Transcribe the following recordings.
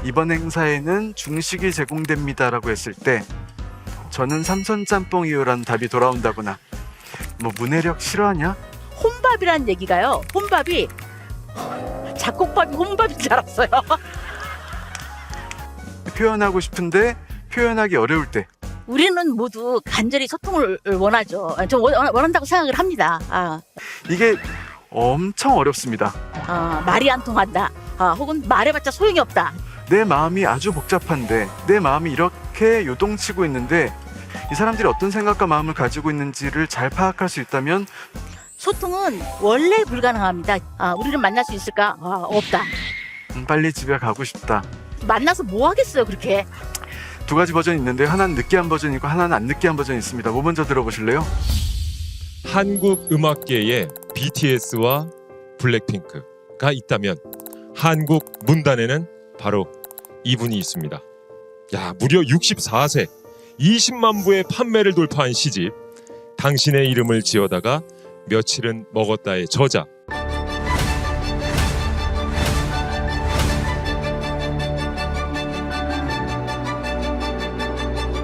이번 행사에는 중식이 제공됩니다라고 했을 때 저는 삼선짬뽕이요라는 답이 돌아온다거나 뭐 문해력 싫어하냐? 혼밥이란 얘기가요. 혼밥이 작곡밥이 혼밥인 줄 알았어요. 표현하고 싶은데 표현하기 어려울 때 우리는 모두 간절히 소통을 원하죠. 좀 원한다고 생각을 합니다. 이게 엄청 어렵습니다. 말이 안 통한다. 혹은 말해봤자 소용이 없다. 내 마음이 아주 복잡한데 내 마음이 이렇게 요동치고 있는데 이 사람들이 어떤 생각과 마음을 가지고 있는지를 잘 파악할 수 있다면 소통은 원래 불가능합니다. 우리를 만날 수 있을까? 없다. 빨리 집에 가고 싶다. 만나서 뭐 하겠어요, 그렇게. 두 가지 버전이 있는데 하나는 느끼한 버전이 있고 하나는 안 느끼한 버전이 있습니다. 뭐 먼저 들어보실래요? 한국 음악계에 BTS와 블랙핑크가 있다면 한국 문단에는 바로 이분이 있습니다. 야, 무려 64세 20만 부의 판매를 돌파한 시집 당신의 이름을 지어다가 며칠은 먹었다의 저자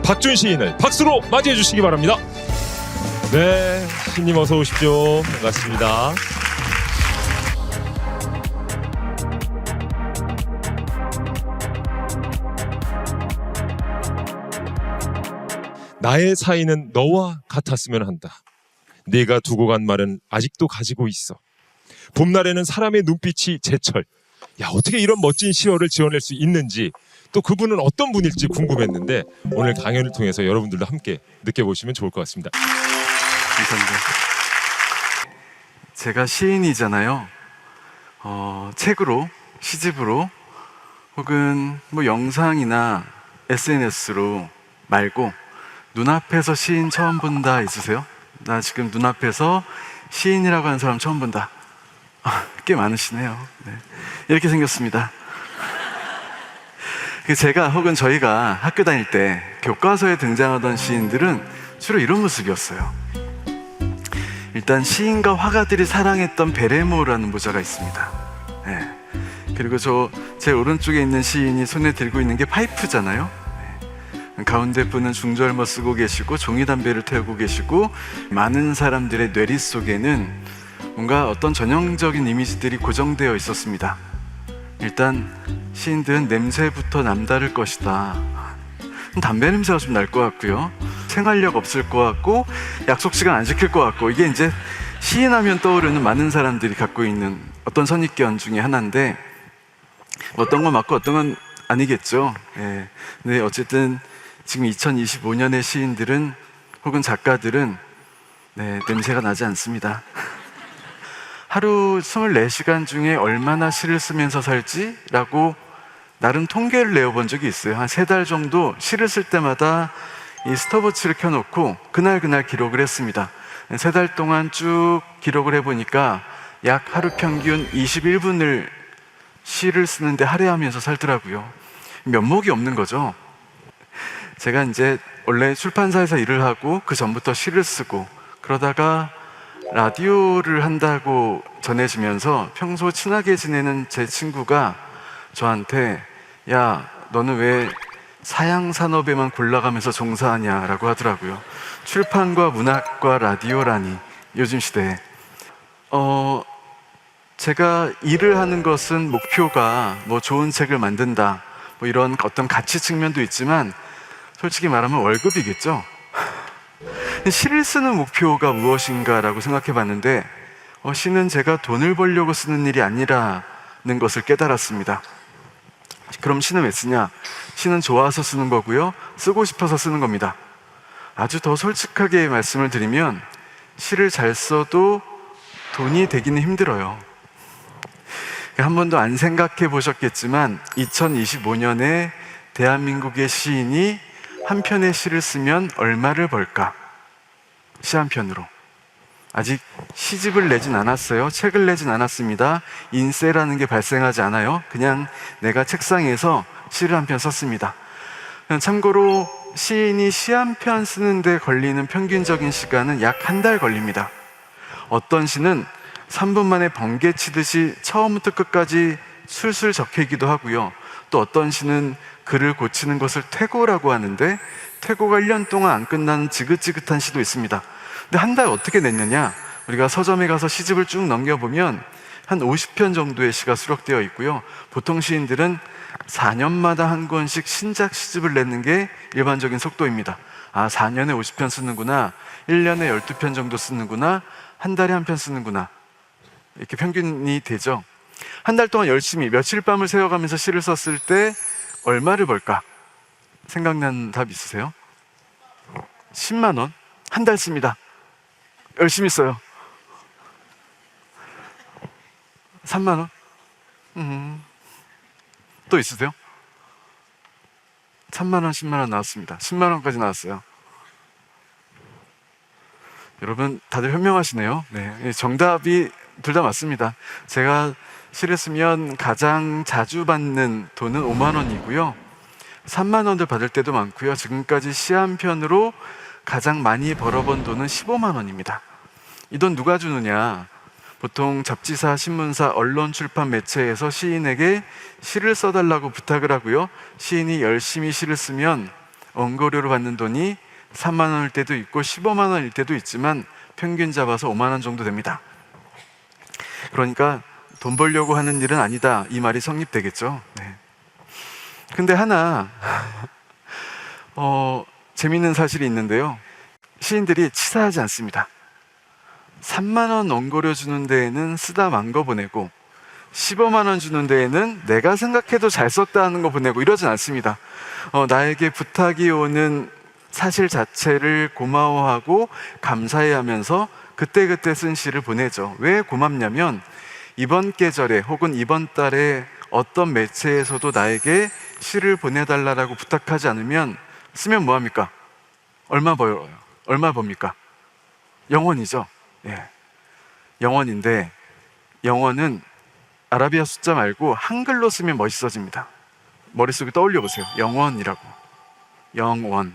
박준 시인을 박수로 맞이해 주시기 바랍니다. 네, 시인님 어서 오십시오. 반갑습니다. 나의 사이는 너와 같았으면 한다. 네가 두고 간 말은 아직도 가지고 있어. 봄날에는 사람의 눈빛이 제철. 야, 어떻게 이런 멋진 시어를 지어낼 수 있는지 또 그분은 어떤 분일지 궁금했는데 오늘 강연을 통해서 여러분들도 함께 느껴보시면 좋을 것 같습니다. 감사합니다. 제가 시인이잖아요. 책으로, 시집으로 혹은 뭐 영상이나 SNS로 말고 눈앞에서 시인 처음 본다 있으세요? 나 지금 눈앞에서 시인이라고 하는 사람 처음 본다. 꽤 많으시네요. 네. 이렇게 생겼습니다. 제가 혹은 저희가 학교 다닐 때 교과서에 등장하던 시인들은 주로 이런 모습이었어요. 일단 시인과 화가들이 사랑했던 베레모라는 모자가 있습니다. 네. 그리고 제 오른쪽에 있는 시인이 손에 들고 있는 게 파이프잖아요. 네. 가운데 분은 중절모 쓰고 계시고 종이 담배를 태우고 계시고 많은 사람들의 뇌리 속에는 뭔가 어떤 전형적인 이미지들이 고정되어 있었습니다. 일단 시인들은 냄새부터 남다를 것이다. 담배 냄새가 좀 날 것 같고요. 생활력 없을 것 같고 약속 시간 안 지킬 것 같고 이게 이제 시인하면 떠오르는 많은 사람들이 갖고 있는 어떤 선입견 중에 하나인데 어떤 건 맞고 어떤 건 아니겠죠. 예. 근데 어쨌든 지금 2025년의 시인들은 혹은 작가들은 냄새가 나지 않습니다. 하루 24시간 중에 얼마나 시를 쓰면서 살지? 라고 나름 통계를 내어본 적이 있어요. 한 3달 정도 시를 쓸 때마다 이 스톱워치를 켜놓고 그날 기록을 했습니다. 3달 동안 쭉 기록을 해보니까 약 하루 평균 21분을 시를 쓰는데 할애하면서 살더라고요. 면목이 없는 거죠. 제가 이제 원래 출판사에서 일을 하고 그 전부터 시를 쓰고 그러다가 라디오를 한다고 전해지면서 평소 친하게 지내는 제 친구가 저한테 야, 너는 왜 사양산업에만 골라가면서 종사하냐라고 하더라고요. 출판과 문학과 라디오라니 요즘 시대에 제가 일을 하는 것은 목표가 뭐 좋은 책을 만든다 뭐 이런 어떤 가치 측면도 있지만 솔직히 말하면 월급이겠죠. 시를 쓰는 목표가 무엇인가라고 생각해 봤는데 시는 제가 돈을 벌려고 쓰는 일이 아니라는 것을 깨달았습니다. 그럼 시는 왜 쓰냐? 시는 좋아서 쓰는 거고요. 쓰고 싶어서 쓰는 겁니다. 아주 더 솔직하게 말씀을 드리면 시를 잘 써도 돈이 되기는 힘들어요. 한 번도 안 생각해 보셨겠지만 2025년에 대한민국의 시인이 한 편의 시를 쓰면 얼마를 벌까? 시 한 편으로. 아직 시집을 내진 않았어요. 책을 내진 않았습니다. 인세라는 게 발생하지 않아요. 그냥 내가 책상에서 시를 한 편 썼습니다. 참고로 시인이 시 한 편 쓰는데 걸리는 평균적인 시간은 약 1달 걸립니다. 어떤 시는 3분 만에 번개 치듯이 처음부터 끝까지 술술 적히기도 하고요. 또 어떤 시는 글을 고치는 것을 퇴고라고 하는데, 퇴고가 1년 동안 안 끝나는 지긋지긋한 시도 있습니다. 근데 한 달 어떻게 냈느냐? 우리가 서점에 가서 시집을 쭉 넘겨보면 한 50편 정도의 시가 수록되어 있고요. 보통 시인들은 4년마다 한 권씩 신작 시집을 내는 게 일반적인 속도입니다. 4년에 50편 쓰는구나, 1년에 12편 정도 쓰는구나, 한 달에 한 편 쓰는구나, 이렇게 평균이 되죠. 한 달 동안 열심히 며칠 밤을 새워가면서 시를 썼을 때 얼마를 벌까? 생각나는 답 있으세요? 10만 원? 한 달 씁니다. 열심히 써요. 3만 원? 또 있으세요? 3만 원, 10만 원 나왔습니다. 10만 원까지 나왔어요. 여러분 다들 현명하시네요. 네, 정답이 둘 다 맞습니다. 제가 시를 쓰면 가장 자주 받는 돈은 5만 원이고요. 3만 원을 받을 때도 많고요. 지금까지 시 한 편으로 가장 많이 벌어본 돈은 15만 원입니다. 이 돈 누가 주느냐? 보통 잡지사, 신문사, 언론, 출판, 매체에서 시인에게 시를 써달라고 부탁을 하고요. 시인이 열심히 시를 쓰면 원고료로 받는 돈이 3만 원일 때도 있고 15만 원일 때도 있지만 평균 잡아서 5만 원 정도 됩니다. 그러니까 돈 벌려고 하는 일은 아니다, 이 말이 성립되겠죠. 네. 근데 하나 재미있는 사실이 있는데요. 시인들이 치사하지 않습니다. 3만 원 원고료 주는 데에는 쓰다 만 거 보내고 15만 원 주는 데에는 내가 생각해도 잘 썼다 하는 거 보내고 이러진 않습니다. 나에게 부탁이 오는 사실 자체를 고마워하고 감사해하면서 그때그때 쓴 시를 보내죠. 왜 고맙냐면 이번 계절에 혹은 이번 달에 어떤 매체에서도 나에게 시를 보내달라고 부탁하지 않으면 쓰면 뭐합니까? 얼마 벌어요? 얼마 법니까? 영원이죠. 예. 영원인데 영원은 아라비아 숫자 말고 한글로 쓰면 멋있어집니다. 머릿속에 떠올려 보세요. 영원이라고. 영원.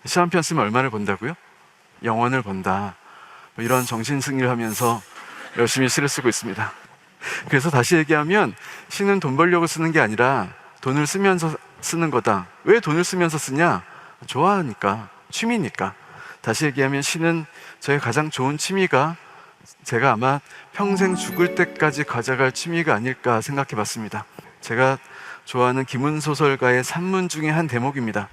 시 한 편 쓰면 얼마를 번다고요? 영원을 번다. 이런 정신승리를 하면서 열심히 시를 쓰고 있습니다. 그래서 다시 얘기하면 시는 돈 벌려고 쓰는 게 아니라 돈을 쓰면서 쓰는 거다. 왜 돈을 쓰면서 쓰냐? 좋아하니까, 취미니까. 다시 얘기하면 시는 저의 가장 좋은 취미가 제가 아마 평생 죽을 때까지 가져갈 취미가 아닐까 생각해 봤습니다. 제가 좋아하는 김은소설가의 산문 중에 한 대목입니다.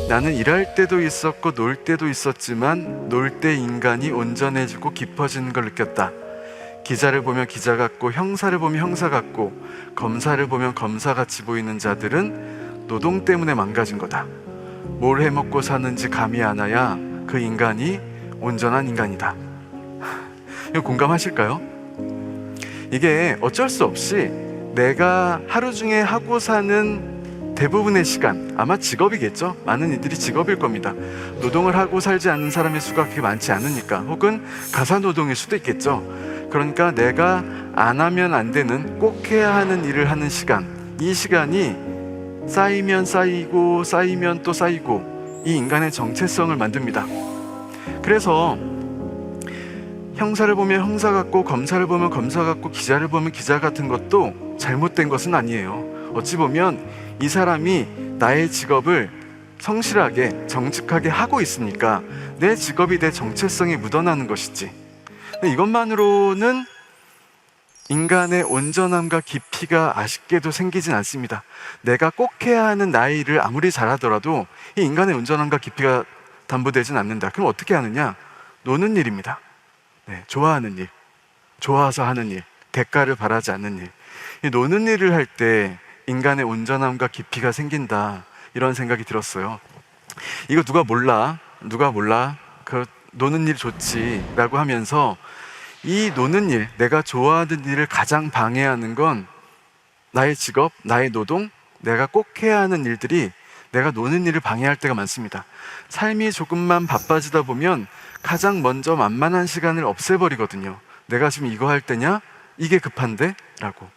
나는 일할 때도 있었고 놀 때도 있었지만 놀 때 인간이 온전해지고 깊어지는 걸 느꼈다. 기자를 보면 기자 같고 형사를 보면 형사 같고 검사를 보면 검사같이 보이는 자들은 노동 때문에 망가진 거다. 뭘 해먹고 사는지 감이 안 와야 그 인간이 온전한 인간이다. 이거 공감하실까요? 이게 어쩔 수 없이 내가 하루 중에 하고 사는 대부분의 시간, 아마 직업이겠죠? 많은 이들이 직업일 겁니다. 노동을 하고 살지 않는 사람의 수가 그렇게 많지 않으니까, 혹은 가사노동일 수도 있겠죠. 그러니까 내가 안 하면 안 되는, 꼭 해야 하는 일을 하는 시간, 이 시간이 쌓이면 쌓이고 쌓이면 또 쌓이고 이 인간의 정체성을 만듭니다. 그래서 형사를 보면 형사 같고 검사를 보면 검사 같고 기자를 보면 기자 같은 것도 잘못된 것은 아니에요. 어찌 보면 이 사람이 나의 직업을 성실하게 정직하게 하고 있으니까 내 직업이 내 정체성이 묻어나는 것이지. 근데 이것만으로는 인간의 온전함과 깊이가 아쉽게도 생기진 않습니다. 내가 꼭 해야 하는 나의 일을 아무리 잘하더라도 이 인간의 온전함과 깊이가 담보되진 않는다. 그럼 어떻게 하느냐? 노는 일입니다. 네, 좋아하는 일, 좋아서 하는 일, 대가를 바라지 않는 일. 이 노는 일을 할 때 인간의 온전함과 깊이가 생긴다, 이런 생각이 들었어요. 이거 누가 몰라? 그 노는 일 좋지 라고 하면서 이 노는 일, 내가 좋아하는 일을 가장 방해하는 건 나의 직업, 나의 노동, 내가 꼭 해야 하는 일들이 내가 노는 일을 방해할 때가 많습니다. 삶이 조금만 바빠지다 보면 가장 먼저 만만한 시간을 없애버리거든요. 내가 지금 이거 할 때냐? 이게 급한데? 라고.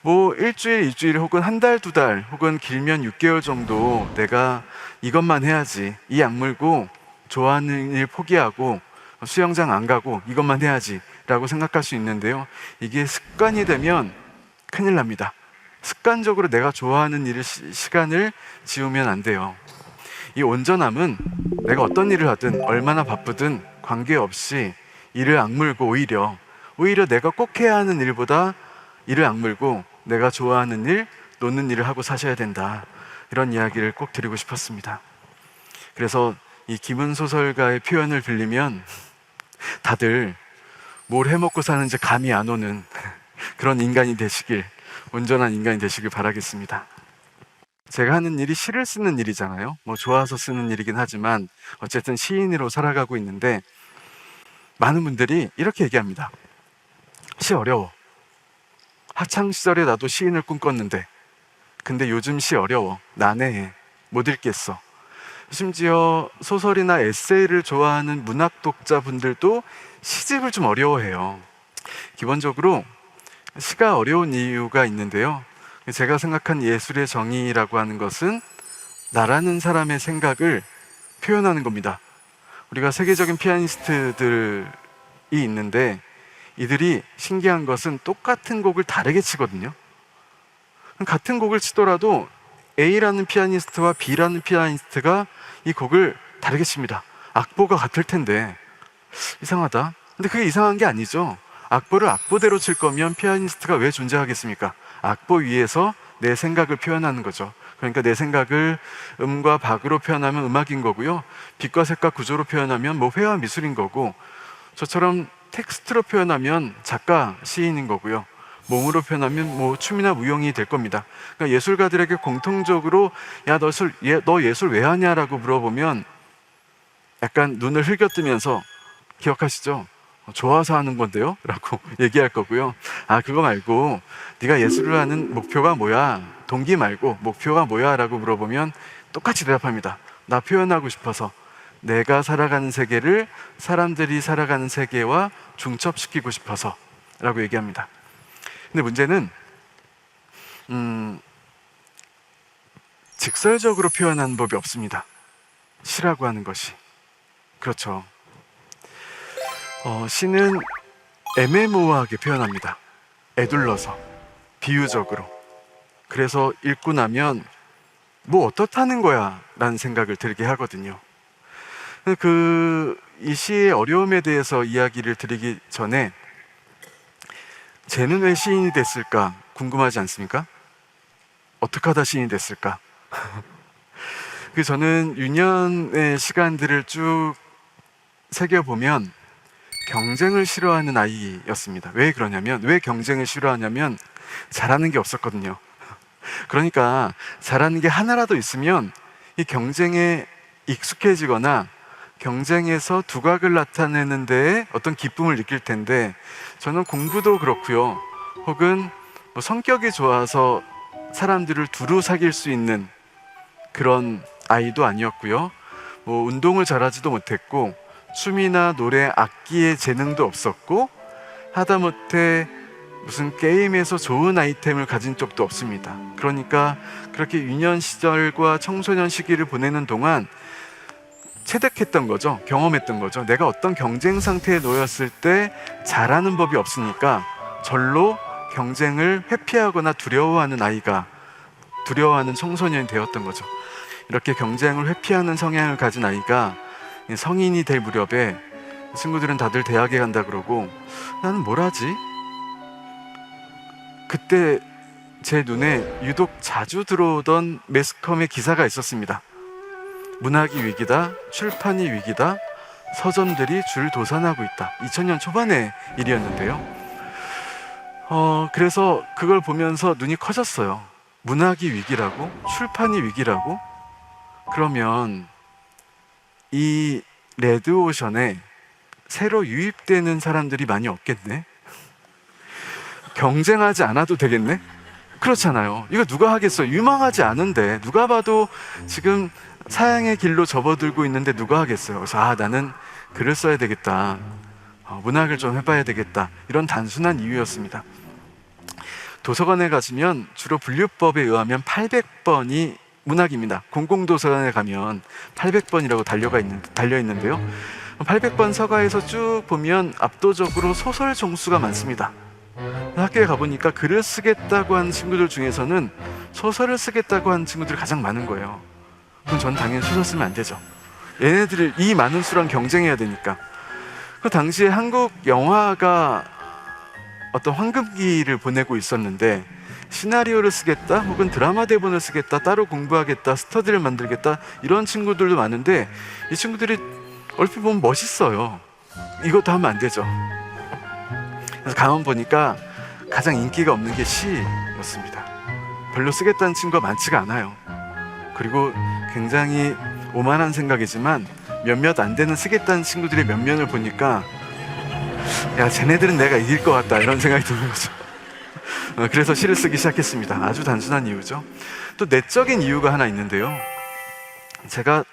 뭐 일주일, 일주일 혹은 한 달, 두 달 혹은 길면 6개월 정도 내가 이것만 해야지, 이 악물고 좋아하는 일 포기하고 수영장 안 가고 이것만 해야지 라고 생각할 수 있는데요, 이게 습관이 되면 큰일 납니다. 습관적으로 내가 좋아하는 일을 시간을 지우면 안 돼요. 이 온전함은 내가 어떤 일을 하든 얼마나 바쁘든 관계없이 이를 악물고 오히려 내가 꼭 해야 하는 일보다 이를 악물고 내가 좋아하는 일, 놓는 일을 하고 사셔야 된다. 이런 이야기를 꼭 드리고 싶었습니다. 그래서 이 김은 소설가의 표현을 빌리면 다들 뭘 해먹고 사는지 감이 안 오는 그런 인간이 되시길, 온전한 인간이 되시길 바라겠습니다. 제가 하는 일이 시를 쓰는 일이잖아요. 뭐 좋아서 쓰는 일이긴 하지만 어쨌든 시인으로 살아가고 있는데 많은 분들이 이렇게 얘기합니다. 시 어려워. 학창 시절에 나도 시인을 꿈꿨는데 근데 요즘 시 어려워. 난해해. 못 읽겠어. 심지어 소설이나 에세이를 좋아하는 문학 독자분들도 시집을 좀 어려워해요. 기본적으로 시가 어려운 이유가 있는데요. 제가 생각한 예술의 정의라고 하는 것은 나라는 사람의 생각을 표현하는 겁니다. 우리가 세계적인 피아니스트들이 있는데 이들이 신기한 것은 똑같은 곡을 다르게 치거든요. 같은 곡을 치더라도 A라는 피아니스트와 B라는 피아니스트가 이 곡을 다르게 칩니다. 악보가 같을 텐데 이상하다. 근데 그게 이상한 게 아니죠. 악보를 악보대로 칠 거면 피아니스트가 왜 존재하겠습니까? 악보 위에서 내 생각을 표현하는 거죠. 그러니까 내 생각을 음과 박으로 표현하면 음악인 거고요. 빛과 색과 구조로 표현하면 뭐 회화 미술인 거고, 저처럼 텍스트로 표현하면 작가, 시인인 거고요. 몸으로 표현하면 뭐 춤이나 무용이 될 겁니다. 그러니까 예술가들에게 공통적으로 너 예술 왜 하냐라고 물어보면 약간 눈을 흘겨뜨면서 기억하시죠? 좋아서 하는 건데요? 라고 얘기할 거고요. 아, 그거 말고 네가 예술을 하는 목표가 뭐야? 동기 말고 목표가 뭐야? 라고 물어보면 똑같이 대답합니다. 나 표현하고 싶어서 내가 살아가는 세계를 사람들이 살아가는 세계와 중첩시키고 싶어서 라고 얘기합니다. 근데 문제는 직설적으로 표현하는 법이 없습니다. 시라고 하는 것이. 그렇죠. 시는 애매모호하게 표현합니다. 애둘러서, 비유적으로. 그래서 읽고 나면 뭐 어떻다는 거야 라는 생각을 들게 하거든요. 이 시의 어려움에 대해서 이야기를 드리기 전에 쟤는 왜 시인이 됐을까 궁금하지 않습니까? 어떻게 하다 시인이 됐을까? 저는 유년의 시간들을 쭉 새겨보면 경쟁을 싫어하는 아이였습니다. 왜 그러냐면, 왜 경쟁을 싫어하냐면 잘하는 게 없었거든요. 그러니까 잘하는 게 하나라도 있으면 이 경쟁에 익숙해지거나 경쟁에서 두각을 나타내는 데에 어떤 기쁨을 느낄 텐데, 저는 공부도 그렇고요. 혹은 뭐 성격이 좋아서 사람들을 두루 사귈 수 있는 그런 아이도 아니었고요. 뭐 운동을 잘하지도 못했고 춤이나 노래, 악기의 재능도 없었고 하다못해 무슨 게임에서 좋은 아이템을 가진 적도 없습니다. 그러니까 그렇게 유년 시절과 청소년 시기를 보내는 동안 체득했던 거죠. 경험했던 거죠. 내가 어떤 경쟁 상태에 놓였을 때 잘하는 법이 없으니까 절로 경쟁을 회피하거나 두려워하는 청소년이 되었던 거죠. 이렇게 경쟁을 회피하는 성향을 가진 아이가 성인이 될 무렵에 친구들은 다들 대학에 간다 그러고 나는 뭘 하지? 그때 제 눈에 유독 자주 들어오던 매스컴의 기사가 있었습니다. 문학이 위기다, 출판이 위기다, 서점들이 줄 도산하고 있다. 2000년 초반의 일이었는데요. 그래서 그걸 보면서 눈이 커졌어요. 문학이 위기라고? 출판이 위기라고? 그러면 이 레드오션에 새로 유입되는 사람들이 많이 없겠네? 경쟁하지 않아도 되겠네? 그렇잖아요. 이거 누가 하겠어요? 유망하지 않은데 누가 봐도 지금 사양의 길로 접어들고 있는데 누가 하겠어요? 그래서 나는 글을 써야 되겠다. 문학을 좀 해봐야 되겠다. 이런 단순한 이유였습니다. 도서관에 가시면 주로 분류법에 의하면 800번이 문학입니다. 공공도서관에 가면 800번이라고 달려 있는데요. 800번 서가에서 쭉 보면 압도적으로 소설 종수가 많습니다. 학교에 가보니까 글을 쓰겠다고 하는 친구들 중에서는 소설을 쓰겠다고 하는 친구들이 가장 많은 거예요. 그럼 전 당연히 소설 쓰면 안 되죠. 얘네들을 이 많은 수랑 경쟁해야 되니까. 그 당시에 한국 영화가 어떤 황금기를 보내고 있었는데 시나리오를 쓰겠다 혹은 드라마 대본을 쓰겠다, 따로 공부하겠다, 스터디를 만들겠다 이런 친구들도 많은데 이 친구들이 얼핏 보면 멋있어요. 이것도 하면 안 되죠. 그래서 가만 보니까 가장 인기가 없는 게 시였습니다. 별로 쓰겠다는 친구가 많지가 않아요. 그리고 굉장히 오만한 생각이지만 몇몇 안 되는 쓰겠다는 친구들의 면면을 보니까 야, 쟤네들은 내가 이길 것 같다 이런 생각이 드는 거죠. 그래서 시를 쓰기 시작했습니다. 아주 단순한 이유죠. 또 내적인 이유가 하나 있는데요. 제가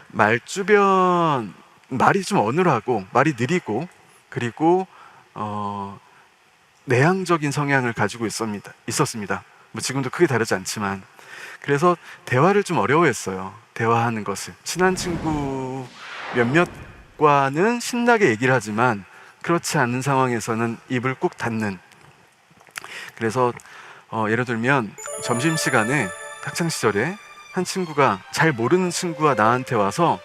말주변 말이 좀 어눌하고 말이 느리고 그리고 내향적인 성향을 가지고 있었습니다. 뭐 지금도 크게 다르지 않지만 그래서 대화를 좀 어려워했어요. 대화하는 것을. 친한 친구 몇몇과는 신나게 얘기를 하지만 그렇지 않은 상황에서는 입을 꾹 닫는. 그래서 예를 들면 점심시간에 학창시절에 한 친구가 잘 모르는 친구가 나한테 와서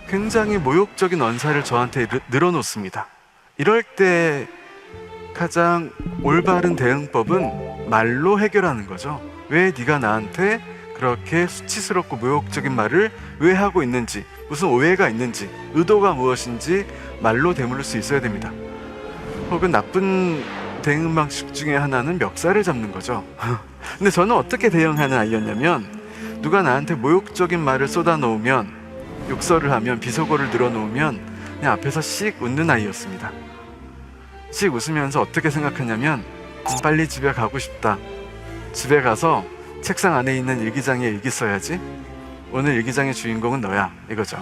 굉장히 모욕적인 언사를 저한테 늘어놓습니다. 이럴 때 가장 올바른 대응법은 말로 해결하는 거죠. 왜 네가 나한테 그렇게 수치스럽고 모욕적인 말을 왜 하고 있는지, 무슨 오해가 있는지, 의도가 무엇인지 말로 되물을 수 있어야 됩니다. 혹은 나쁜 대응 방식 중에 하나는 멱살을 잡는 거죠. 근데 저는 어떻게 대응하는 아이였냐면 누가 나한테 모욕적인 말을 쏟아놓으면, 욕설을 하면, 비속어를 늘어놓으면 그냥 앞에서 씩 웃는 아이였습니다. 씩 웃으면서 어떻게 생각하냐면 빨리 집에 가고 싶다. 집에 가서 책상 안에 있는 일기장에 일기 써야지. 오늘 일기장의 주인공은 너야, 이거죠.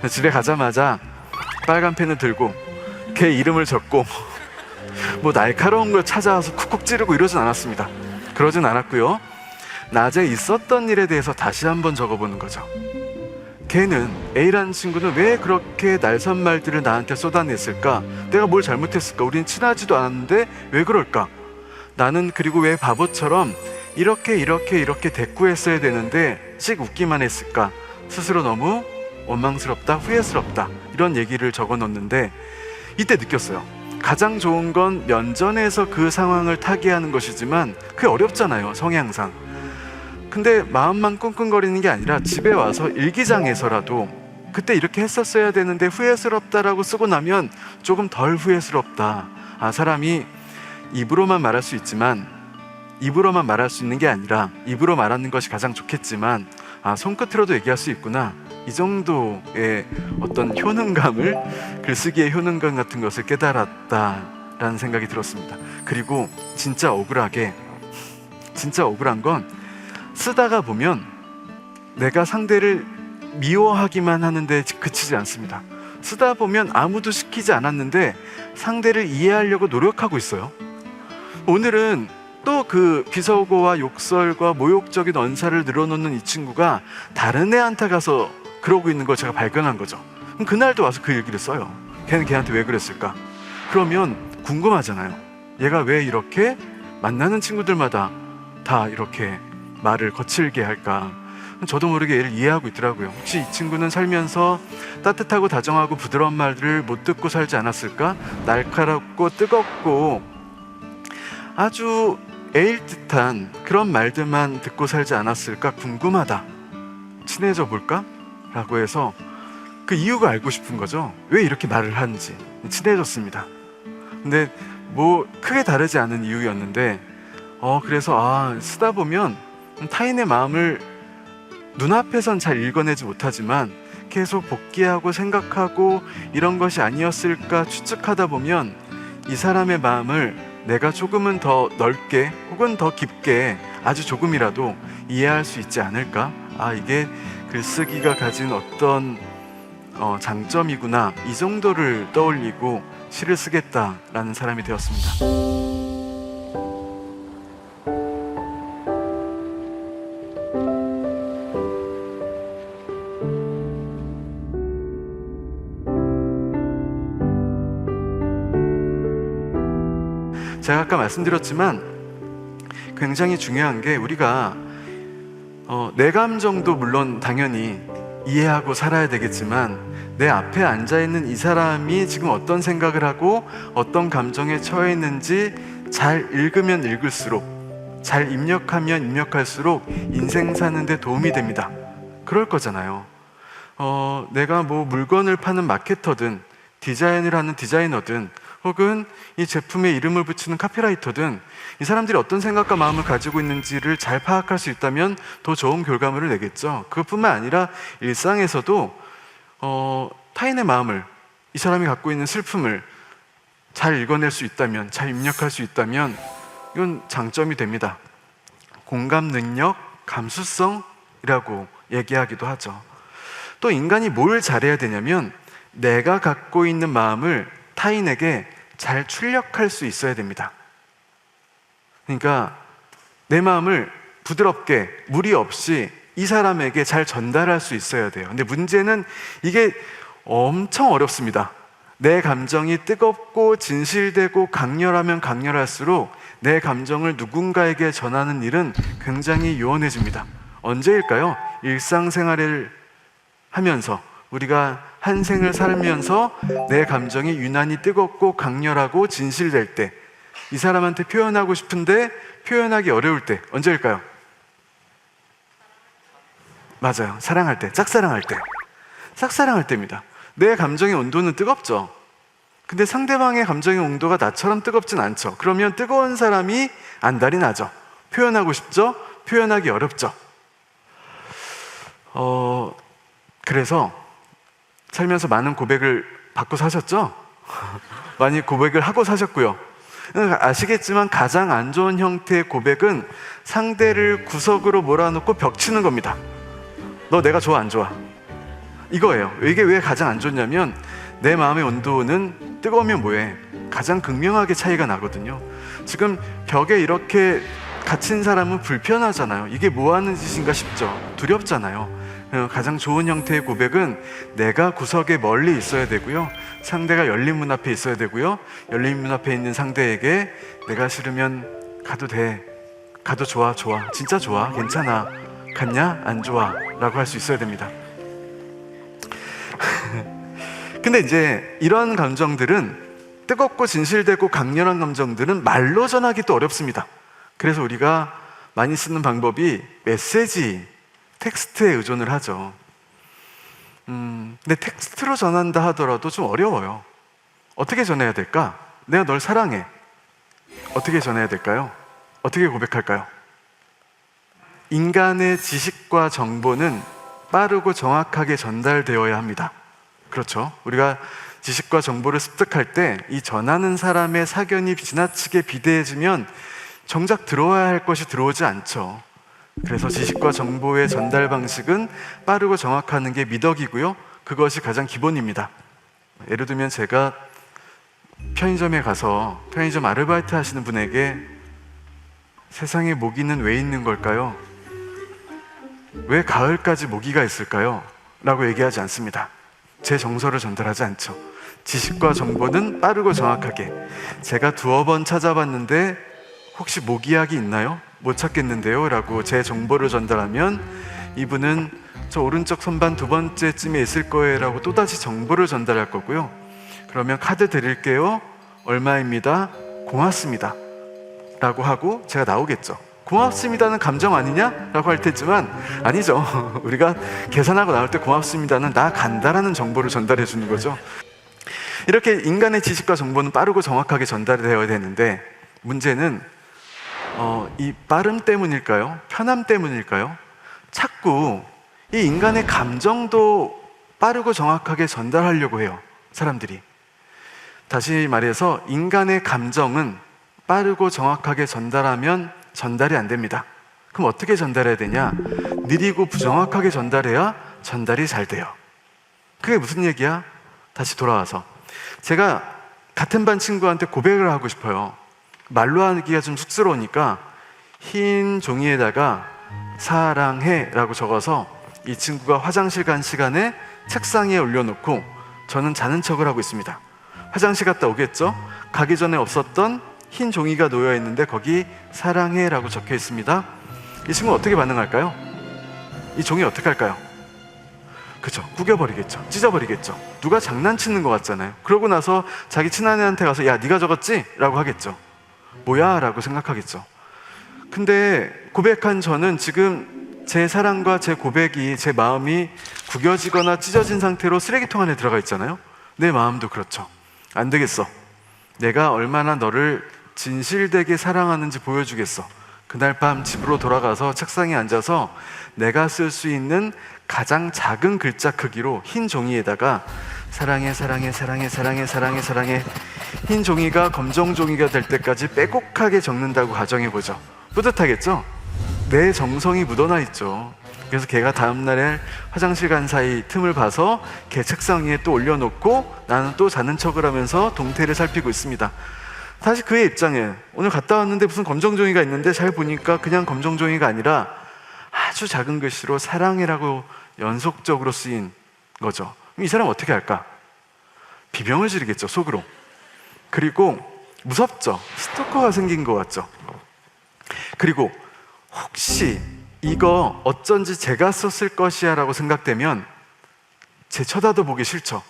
집에 가자마자 빨간 펜을 들고 걔 이름을 적고 뭐 날카로운 걸 찾아와서 쿡쿡 찌르고 이러진 않았습니다. 그러진 않았고요. 낮에 있었던 일에 대해서 다시 한번 적어보는 거죠. 걔는, A라는 친구는 왜 그렇게 날선 말들을 나한테 쏟아냈을까? 내가 뭘 잘못했을까? 우린 친하지도 않았는데 왜 그럴까? 나는 그리고 왜 바보처럼 이렇게 대꾸했어야 되는데 씩 웃기만 했을까? 스스로 너무 원망스럽다, 후회스럽다, 이런 얘기를 적어놓는데 이때 느꼈어요. 가장 좋은 건 면전에서 그 상황을 타개하는 것이지만 그게 어렵잖아요, 성향상. 근데 마음만 끙끙거리는 게 아니라 집에 와서 일기장에서라도 그때 이렇게 했었어야 되는데 후회스럽다라고 쓰고 나면 조금 덜 후회스럽다. 아, 사람이 입으로만 말할 수 있지만, 입으로만 말할 수 있는 게 아니라 입으로 말하는 것이 가장 좋겠지만 아, 손끝으로도 얘기할 수 있구나. 이 정도의 어떤 효능감을, 글쓰기의 효능감 같은 것을 깨달았다라는 생각이 들었습니다. 그리고 진짜 억울한 건 쓰다가 보면 내가 상대를 미워하기만 하는데 그치지 않습니다. 쓰다 보면 아무도 시키지 않았는데 상대를 이해하려고 노력하고 있어요. 오늘은 또 그 비속어와 욕설과 모욕적인 언사를 늘어놓는 이 친구가 다른 애한테 가서 그러고 있는 걸 제가 발견한 거죠. 그럼 그날도 와서 그 얘기를 써요. 걔는 걔한테 왜 그랬을까? 그러면 궁금하잖아요. 얘가 왜 이렇게 만나는 친구들마다 다 이렇게 말을 거칠게 할까? 저도 모르게 얘를 이해하고 있더라고요. 혹시 이 친구는 살면서 따뜻하고 다정하고 부드러운 말들을 못 듣고 살지 않았을까? 날카롭고 뜨겁고 아주 애일 듯한 그런 말들만 듣고 살지 않았을까? 궁금하다. 친해져 볼까? 라고 해서 그 이유가 알고 싶은 거죠. 왜 이렇게 말을 하는지. 친해졌습니다. 근데 뭐 크게 다르지 않은 이유였는데 그래서 쓰다 보면 타인의 마음을 눈앞에선 잘 읽어내지 못하지만 계속 복기하고 생각하고 이런 것이 아니었을까 추측하다 보면 이 사람의 마음을 내가 조금은 더 넓게 혹은 더 깊게 아주 조금이라도 이해할 수 있지 않을까? 아, 이게 글쓰기가 가진 어떤 장점이구나, 이 정도를 떠올리고 시를 쓰겠다라는 사람이 되었습니다. 제가 아까 말씀드렸지만 굉장히 중요한 게 우리가 내 감정도 물론 당연히 이해하고 살아야 되겠지만 내 앞에 앉아있는 이 사람이 지금 어떤 생각을 하고 어떤 감정에 처해 있는지 잘 읽으면 읽을수록, 잘 입력하면 입력할수록 인생 사는 데 도움이 됩니다. 그럴 거잖아요. 내가 뭐 물건을 파는 마케터든 디자인을 하는 디자이너든 혹은 이 제품에 이름을 붙이는 카피라이터든 이 사람들이 어떤 생각과 마음을 가지고 있는지를 잘 파악할 수 있다면 더 좋은 결과물을 내겠죠. 그것뿐만 아니라 일상에서도 타인의 마음을, 이 사람이 갖고 있는 슬픔을 잘 읽어낼 수 있다면, 잘 입력할 수 있다면 이건 장점이 됩니다. 공감 능력, 감수성이라고 얘기하기도 하죠. 또 인간이 뭘 잘해야 되냐면 내가 갖고 있는 마음을 타인에게 잘 출력할 수 있어야 됩니다. 그러니까 내 마음을 부드럽게 무리 없이 이 사람에게 잘 전달할 수 있어야 돼요. 근데 문제는 이게 엄청 어렵습니다. 내 감정이 뜨겁고 진실되고 강렬하면 강렬할수록 내 감정을 누군가에게 전하는 일은 굉장히 요원해집니다. 언제일까요? 일상생활을 하면서, 우리가 한 생을 살면서 내 감정이 유난히 뜨겁고 강렬하고 진실될 때, 이 사람한테 표현하고 싶은데 표현하기 어려울 때, 언제일까요? 맞아요. 사랑할 때, 짝사랑할 때. 짝사랑할 때입니다. 내 감정의 온도는 뜨겁죠. 근데 상대방의 감정의 온도가 나처럼 뜨겁진 않죠. 그러면 뜨거운 사람이 안달이 나죠. 표현하고 싶죠? 표현하기 어렵죠. 그래서 살면서 많은 고백을 받고 사셨죠? 많이 고백을 하고 사셨고요. 아시겠지만 가장 안 좋은 형태의 고백은 상대를 구석으로 몰아놓고 벽치는 겁니다. 너 내가 좋아 안 좋아? 이거예요. 이게 왜 가장 안 좋냐면 내 마음의 온도는 뜨거우면 뭐해? 가장 극명하게 차이가 나거든요. 지금 벽에 이렇게 갇힌 사람은 불편하잖아요. 이게 뭐 하는 짓인가 싶죠. 두렵잖아요. 가장 좋은 형태의 고백은 내가 구석에 멀리 있어야 되고요, 상대가 열린 문 앞에 있어야 되고요, 열린 문 앞에 있는 상대에게 내가 싫으면 가도 돼, 가도 좋아, 좋아, 진짜 좋아, 괜찮아, 갔냐? 안 좋아 라고 할 수 있어야 됩니다. 근데 이제 이런 감정들은, 뜨겁고 진실되고 강렬한 감정들은 말로 전하기 또 어렵습니다. 그래서 우리가 많이 쓰는 방법이 메시지, 텍스트에 의존을 하죠. 근데 텍스트로 전한다 하더라도 좀 어려워요. 어떻게 전해야 될까? 내가 널 사랑해. 어떻게 전해야 될까요? 어떻게 고백할까요? 인간의 지식과 정보는 빠르고 정확하게 전달되어야 합니다. 그렇죠? 우리가 지식과 정보를 습득할 때 이 전하는 사람의 사견이 지나치게 비대해지면 정작 들어와야 할 것이 들어오지 않죠. 그래서 지식과 정보의 전달 방식은 빠르고 정확하는 게 미덕이고요, 그것이 가장 기본입니다. 예를 들면 제가 편의점에 가서 편의점 아르바이트 하시는 분에게 세상에 모기는 왜 있는 걸까요? 왜 가을까지 모기가 있을까요? 라고 얘기하지 않습니다. 제 정서를 전달하지 않죠. 지식과 정보는 빠르고 정확하게, 제가 2번 찾아봤는데 혹시 모기약이 있나요? 못 찾겠는데요? 라고 제 정보를 전달하면 이분은 저 오른쪽 선반 2번째쯤에 있을 거예요 라고 또다시 정보를 전달할 거고요. 그러면 카드 드릴게요, 얼마입니다, 고맙습니다 라고 하고 제가 나오겠죠. 고맙습니다는 감정 아니냐? 라고 할 테지만 아니죠. 우리가 계산하고 나올 때 고맙습니다는 나 간다라는 정보를 전달해 주는 거죠. 이렇게 인간의 지식과 정보는 빠르고 정확하게 전달이 되어야 되는데, 문제는 이 빠름 때문일까요? 편함 때문일까요? 자꾸 이 인간의 감정도 빠르고 정확하게 전달하려고 해요, 사람들이. 다시 말해서 인간의 감정은 빠르고 정확하게 전달하면 전달이 안 됩니다. 그럼 어떻게 전달해야 되냐? 느리고 부정확하게 전달해야 전달이 잘 돼요. 그게 무슨 얘기야? 다시 돌아와서 제가 같은 반 친구한테 고백을 하고 싶어요. 말로 하기가 좀 쑥스러우니까 흰 종이에다가 사랑해 라고 적어서 이 친구가 화장실 간 시간에 책상 위에 올려놓고 저는 자는 척을 하고 있습니다. 화장실 갔다 오겠죠? 가기 전에 없었던 흰 종이가 놓여 있는데 거기 사랑해라고 적혀 있습니다. 이 친구는 어떻게 반응할까요? 이 종이 어떻게 할까요? 그쵸, 구겨버리겠죠. 찢어버리겠죠. 누가 장난치는 것 같잖아요. 그러고 나서 자기 친한 애한테 가서 야, 네가 적었지? 라고 하겠죠. 뭐야? 라고 생각하겠죠. 근데 고백한 저는 지금 제 사랑과 제 고백이, 제 마음이 구겨지거나 찢어진 상태로 쓰레기통 안에 들어가 있잖아요. 내 마음도 그렇죠. 안 되겠어. 내가 얼마나 너를 진실되게 사랑하는지 보여주겠어. 그날 밤 집으로 돌아가서 책상에 앉아서 내가 쓸 수 있는 가장 작은 글자 크기로 흰 종이에다가 사랑해 사랑해 사랑해 사랑해 사랑해 사랑해, 흰 종이가 검정 종이가 될 때까지 빼곡하게 적는다고 가정해보죠. 뿌듯하겠죠? 내 정성이 묻어나 있죠. 그래서 걔가 다음날에 화장실 간 사이 틈을 봐서 걔 책상 위에 또 올려놓고 나는 또 자는 척을 하면서 동태를 살피고 있습니다. 사실 그의 입장에 오늘 갔다 왔는데 무슨 검정 종이가 있는데 잘 보니까 그냥 검정 종이가 아니라 아주 작은 글씨로 사랑해라고 연속적으로 쓰인 거죠. 그럼 이 사람 어떻게 할까? 비명을 지르겠죠, 속으로. 그리고 무섭죠. 스토커가 생긴 것 같죠. 그리고 혹시 이거 어쩐지 제가 썼을 것이야 라고 생각되면 제 쳐다도 보기 싫죠.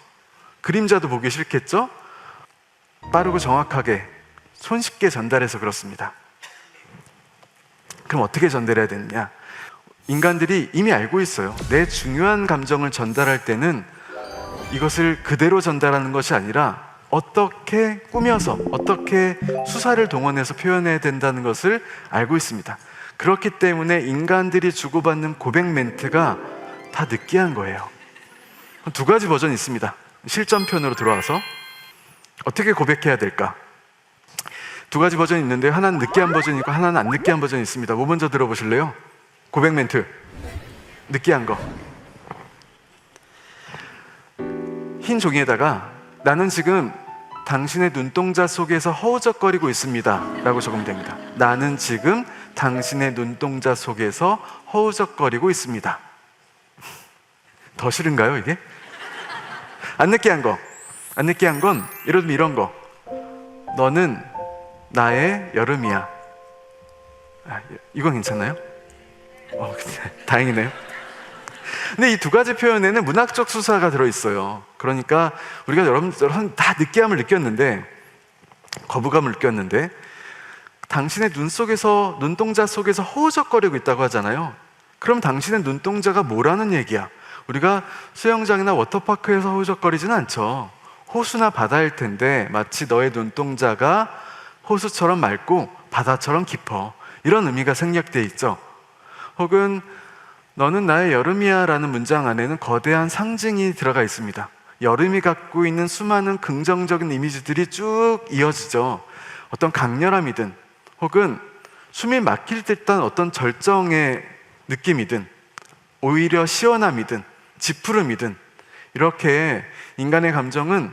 그림자도 보기 싫겠죠. 빠르고 정확하게 손쉽게 전달해서 그렇습니다. 그럼 어떻게 전달해야 되느냐? 인간들이 이미 알고 있어요. 내 중요한 감정을 전달할 때는 이것을 그대로 전달하는 것이 아니라 어떻게 꾸며서, 어떻게 수사를 동원해서 표현해야 된다는 것을 알고 있습니다. 그렇기 때문에 인간들이 주고받는 고백 멘트가 다 느끼한 거예요. 두 가지 버전이 있습니다. 실전편으로 들어와서 어떻게 고백해야 될까? 두 가지 버전이 있는데 하나는 느끼한 버전이 있고 하나는 안 느끼한 버전이 있습니다. 뭐 먼저 들어보실래요? 고백 멘트 느끼한 거. 흰 종이에다가 나는 지금 당신의 눈동자 속에서 허우적거리고 있습니다 라고 적으면 됩니다. 나는 지금 당신의 눈동자 속에서 허우적거리고 있습니다. 더 싫은가요, 이게? 안 느끼한 거. 안 느끼한 건 예를 들면 이런 거. 너는 나의 여름이야. 이건 괜찮나요? 다행이네요. 근데 이 두 가지 표현에는 문학적 수사가 들어있어요. 그러니까 우리가 여러분 다 느끼함을 느꼈는데, 거부감을 느꼈는데, 당신의 눈동자 속에서 허우적거리고 있다고 하잖아요. 그럼 당신의 눈동자가 뭐라는 얘기야? 우리가 수영장이나 워터파크에서 허우적거리지는 않죠. 호수나 바다일 텐데 마치 너의 눈동자가 호수처럼 맑고 바다처럼 깊어, 이런 의미가 생략되어 있죠. 혹은 너는 나의 여름이야 라는 문장 안에는 거대한 상징이 들어가 있습니다. 여름이 갖고 있는 수많은 긍정적인 이미지들이 쭉 이어지죠. 어떤 강렬함이든 혹은 숨이 막힐 듯한 어떤 절정의 느낌이든 오히려 시원함이든 지푸름이든, 이렇게 인간의 감정은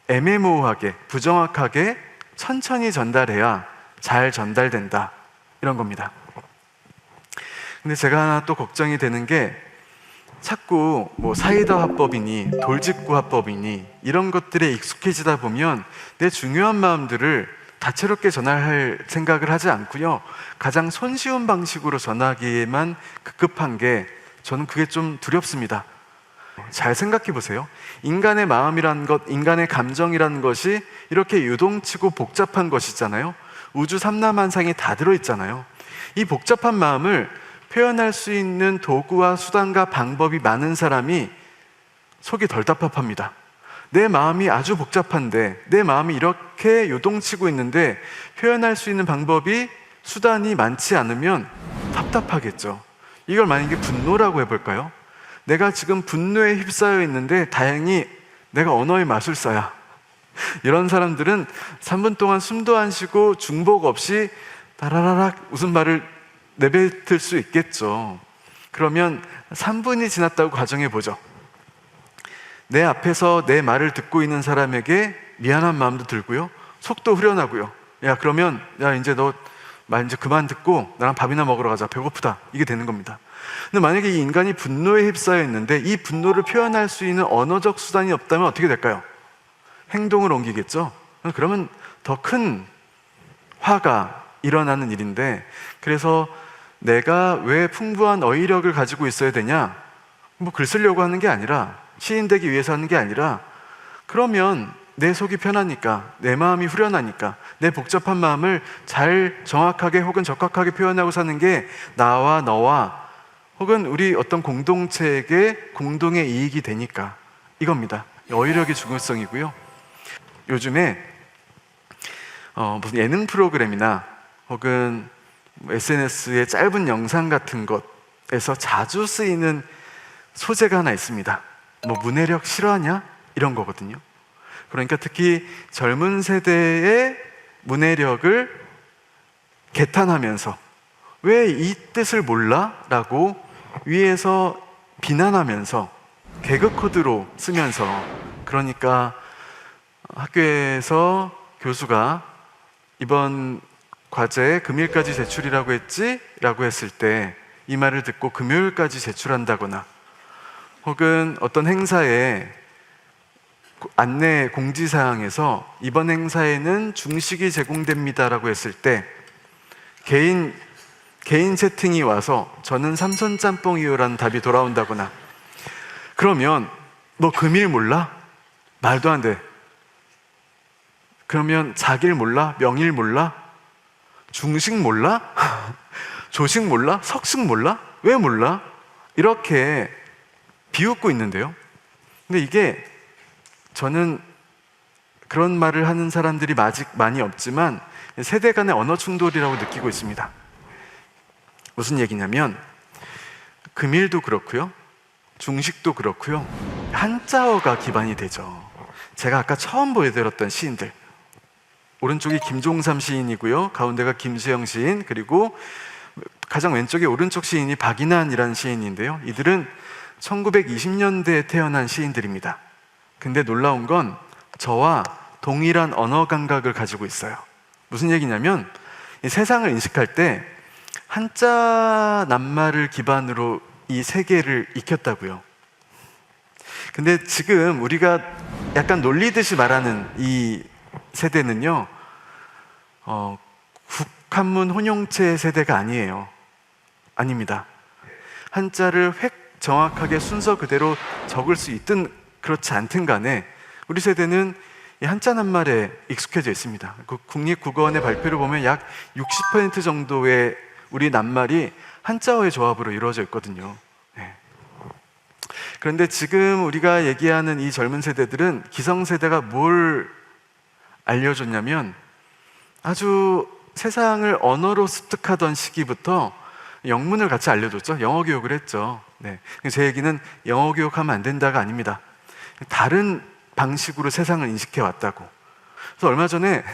애매모호하게 부정확하게 천천히 전달해야 잘 전달된다, 이런 겁니다. 근데 제가 하나 또 걱정이 되는 게, 자꾸 뭐 사이다 화법이니 돌직구 화법이니 이런 것들에 익숙해지다 보면 내 중요한 마음들을 다채롭게 전할 생각을 하지 않고요, 가장 손쉬운 방식으로 전하기에만 급급한 게, 저는 그게 좀 두렵습니다. 잘 생각해 보세요. 인간의 마음이라는 것, 인간의 감정이라는 것이 이렇게 유동치고 복잡한 것이잖아요. 우주 삼라만상이 다 들어있잖아요. 이 복잡한 마음을 표현할 수 있는 도구와 수단과 방법이 많은 사람이 속이 덜 답답합니다. 내 마음이 아주 복잡한데, 내 마음이 이렇게 요동치고 있는데 표현할 수 있는 방법이, 수단이 많지 않으면 답답하겠죠. 이걸 만약에 분노라고 해볼까요? 내가 지금 분노에 휩싸여 있는데 다행히 내가 언어의 마술사야. 이런 사람들은 3분 동안 숨도 안 쉬고 중복 없이 다라라락 웃음말을 내뱉을 수 있겠죠. 그러면 3분이 지났다고 가정해보죠. 내 앞에서 내 말을 듣고 있는 사람에게 미안한 마음도 들고요, 속도 후련하고요. 야, 그러면 야, 이제 너 말 이제 그만 듣고 나랑 밥이나 먹으러 가자, 배고프다, 이게 되는 겁니다. 근데 만약에 이 인간이 분노에 휩싸여 있는데 이 분노를 표현할 수 있는 언어적 수단이 없다면 어떻게 될까요? 행동을 옮기겠죠. 그러면 더 큰 화가 일어나는 일인데, 그래서 내가 왜 풍부한 어휘력을 가지고 있어야 되냐? 뭐 글 쓰려고 하는 게 아니라, 시인 되기 위해서 하는 게 아니라, 그러면 내 속이 편하니까, 내 마음이 후련하니까, 내 복잡한 마음을 잘 정확하게 혹은 적확하게 표현하고 사는 게 나와 너와 혹은 우리 어떤 공동체에게 공동의 이익이 되니까, 이겁니다. 어휘력의 중요성이고요. 요즘에 무슨 예능 프로그램이나 혹은 SNS의 짧은 영상 같은 것에서 자주 쓰이는 소재가 하나 있습니다. 뭐 문해력 싫어하냐? 이런 거거든요. 그러니까 특히 젊은 세대의 문해력을 개탄하면서 왜 이 뜻을 몰라? 라고 위에서 비난하면서 개그 코드로 쓰면서, 그러니까 학교에서 교수가 이번 과제 금일까지 제출이라고 했지? 라고 했을 때 이 말을 듣고 금요일까지 제출한다거나, 혹은 어떤 행사에 안내 공지사항에서 이번 행사에는 중식이 제공됩니다라고 했을 때 개인 채팅이 와서 저는 삼선짬뽕이요라는 답이 돌아온다거나, 그러면 너 금일 몰라? 말도 안 돼. 그러면 자길 몰라? 명일 몰라? 중식 몰라? 조식 몰라? 석식 몰라? 왜 몰라? 이렇게 비웃고 있는데요. 근데 이게 저는 그런 말을 하는 사람들이 아직 많이 없지만 세대 간의 언어 충돌이라고 느끼고 있습니다. 무슨 얘기냐면 금일도 그렇고요, 중식도 그렇고요, 한자어가 기반이 되죠. 제가 아까 처음 보여드렸던 시인들, 오른쪽이 김종삼 시인이고요, 가운데가 김수영 시인, 그리고 가장 왼쪽에 오른쪽 시인이 박인환이라는 시인인데요, 이들은 1920년대에 태어난 시인들입니다. 근데 놀라운 건 저와 동일한 언어 감각을 가지고 있어요. 무슨 얘기냐면 이 세상을 인식할 때 한자 낱말을 기반으로 이 세계를 익혔다고요. 근데 지금 우리가 약간 놀리듯이 말하는 이 세대는요, 국한문 혼용체 세대가 아니에요. 아닙니다. 한자를 획 정확하게 순서 그대로 적을 수 있든 그렇지 않든 간에 우리 세대는 이 한자 낱말에 익숙해져 있습니다. 그 국립국어원의 발표를 보면 약 60% 정도의 우리 낱말이 한자어의 조합으로 이루어져 있거든요. 네. 그런데 지금 우리가 얘기하는 이 젊은 세대들은 기성세대가 뭘 알려줬냐면 아주 세상을 언어로 습득하던 시기부터 영문을 같이 알려줬죠. 영어 교육을 했죠. 네. 제 얘기는 영어 교육하면 안 된다가 아닙니다. 다른 방식으로 세상을 인식해 왔다고. 그래서 얼마 전에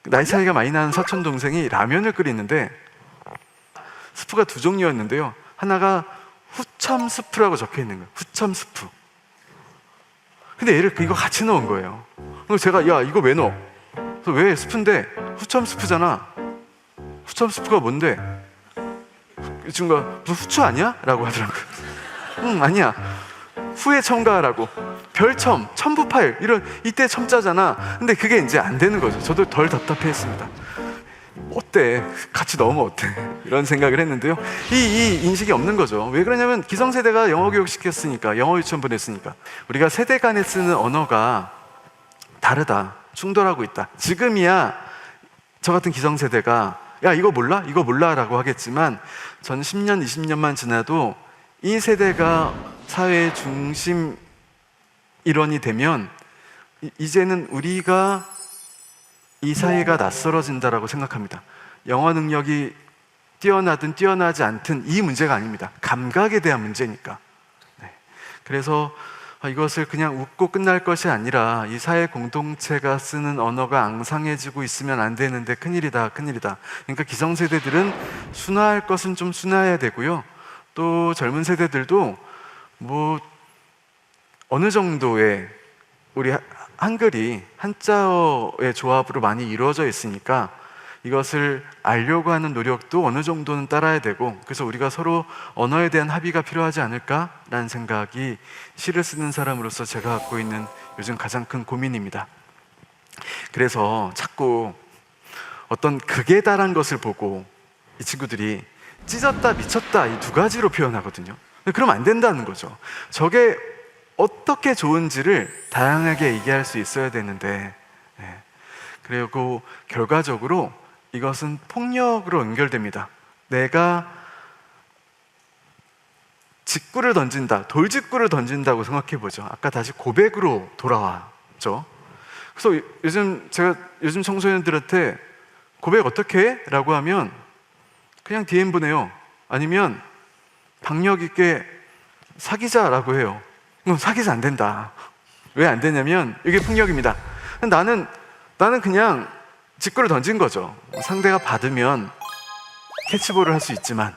나이 차이가 많이 나는 사촌 동생이 라면을 끓이는데 스프가 두 종류였는데요, 하나가 후첨 스프라고 적혀 있는 거예요. 후첨 스프. 근데 얘를 이거 같이 넣은 거예요. 그래서 제가 야 이거 왜 넣어? 그래서 왜 스프인데 후첨 스프잖아. 후첨 스프가 뭔데? 이 친구가 무슨 후추 아니야? 라고 하더라고요. 응 아니야, 후에 첨가라고. 별첨, 첨부파일 이런 이때 첨자잖아. 근데 그게 이제 안 되는 거죠. 저도 덜 답답해했습니다. 어때? 같이 넣으면 어때? 이런 생각을 했는데요, 이 인식이 없는 거죠. 왜 그러냐면 기성세대가 영어 교육 시켰으니까, 영어 유치원 보냈으니까. 우리가 세대 간에 쓰는 언어가 다르다, 충돌하고 있다. 지금이야 저 같은 기성세대가 야 이거 몰라? 이거 몰라? 라고 하겠지만 전 10년, 20년만 지나도 이 세대가 사회의 중심 일원이 되면 이제는 우리가 이 사회가 낯설어진다라고 생각합니다. 영어 능력이 뛰어나든 뛰어나지 않든 이 문제가 아닙니다. 감각에 대한 문제니까. 네. 그래서 이것을 그냥 웃고 끝날 것이 아니라 이 사회 공동체가 쓰는 언어가 앙상해지고 있으면 안 되는데 큰일이다, 큰일이다. 그러니까 기성세대들은 순화할 것은 좀 순화해야 되고요, 또 젊은 세대들도 뭐 어느 정도의 우리 한글이 한자어의 조합으로 많이 이루어져 있으니까 이것을 알려고 하는 노력도 어느 정도는 따라야 되고, 그래서 우리가 서로 언어에 대한 합의가 필요하지 않을까라는 생각이 시를 쓰는 사람으로서 제가 갖고 있는 요즘 가장 큰 고민입니다. 그래서 자꾸 어떤 극에 달한 것을 보고 이 친구들이 찢었다, 미쳤다 이 두 가지로 표현하거든요. 그럼 안 된다는 거죠. 저게 어떻게 좋은지를 다양하게 얘기할 수 있어야 되는데, 그리고 결과적으로 이것은 폭력으로 연결됩니다. 내가 직구를 던진다, 돌직구를 던진다고 생각해 보죠. 아까 다시 고백으로 돌아왔죠. 그래서 제가 요즘 청소년들한테 고백 어떻게 해? 라고 하면 그냥 DM 보내요. 아니면 박력 있게 사귀자라고 해요. 사귀자 안 된다. 왜 안 되냐면 이게 폭력입니다. 나는 그냥 직구를 던진 거죠. 상대가 받으면 캐치볼을 할 수 있지만,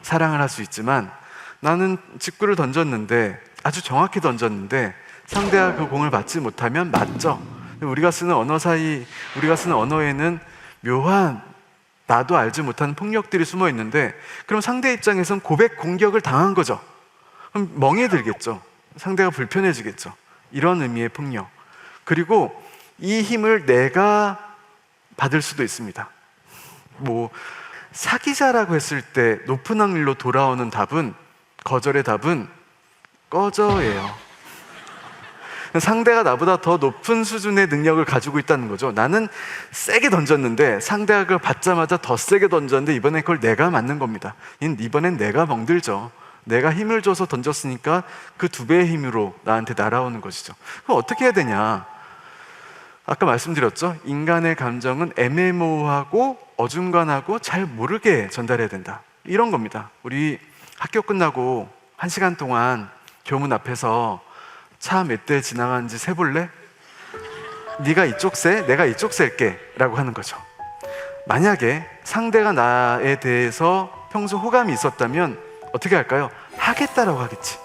사랑을 할 수 있지만, 나는 직구를 던졌는데, 아주 정확히 던졌는데 상대가 그 공을 받지 못하면 맞죠. 우리가 쓰는 언어에는 묘한, 나도 알지 못하는 폭력들이 숨어 있는데, 그럼 상대 입장에선 고백 공격을 당한 거죠. 그럼 멍이 들겠죠. 상대가 불편해지겠죠. 이런 의미의 폭력. 그리고 이 힘을 내가 받을 수도 있습니다. 사귀자라고 했을 때 높은 확률로 돌아오는 답은, 거절의 답은 꺼져예요. 상대가 나보다 더 높은 수준의 능력을 가지고 있다는 거죠. 나는 세게 던졌는데 상대가 그걸 받자마자 더 세게 던졌는데 이번엔 그걸 내가 맞는 겁니다. 이번엔 내가 멍들죠. 내가 힘을 줘서 던졌으니까 그 2배의 힘으로 나한테 날아오는 것이죠. 그럼 어떻게 해야 되냐? 아까 말씀드렸죠. 인간의 감정은 애매모호하고 어중간하고 잘 모르게 전달해야 된다. 이런 겁니다. 우리 학교 끝나고 1시간 동안 교문 앞에서 차 몇 대 지나가는지 세볼래? 네가 이쪽 세, 내가 이쪽 셀게 라고 하는 거죠. 만약에 상대가 나에 대해서 평소 호감이 있었다면 어떻게 할까요? 하겠다라고 하겠지.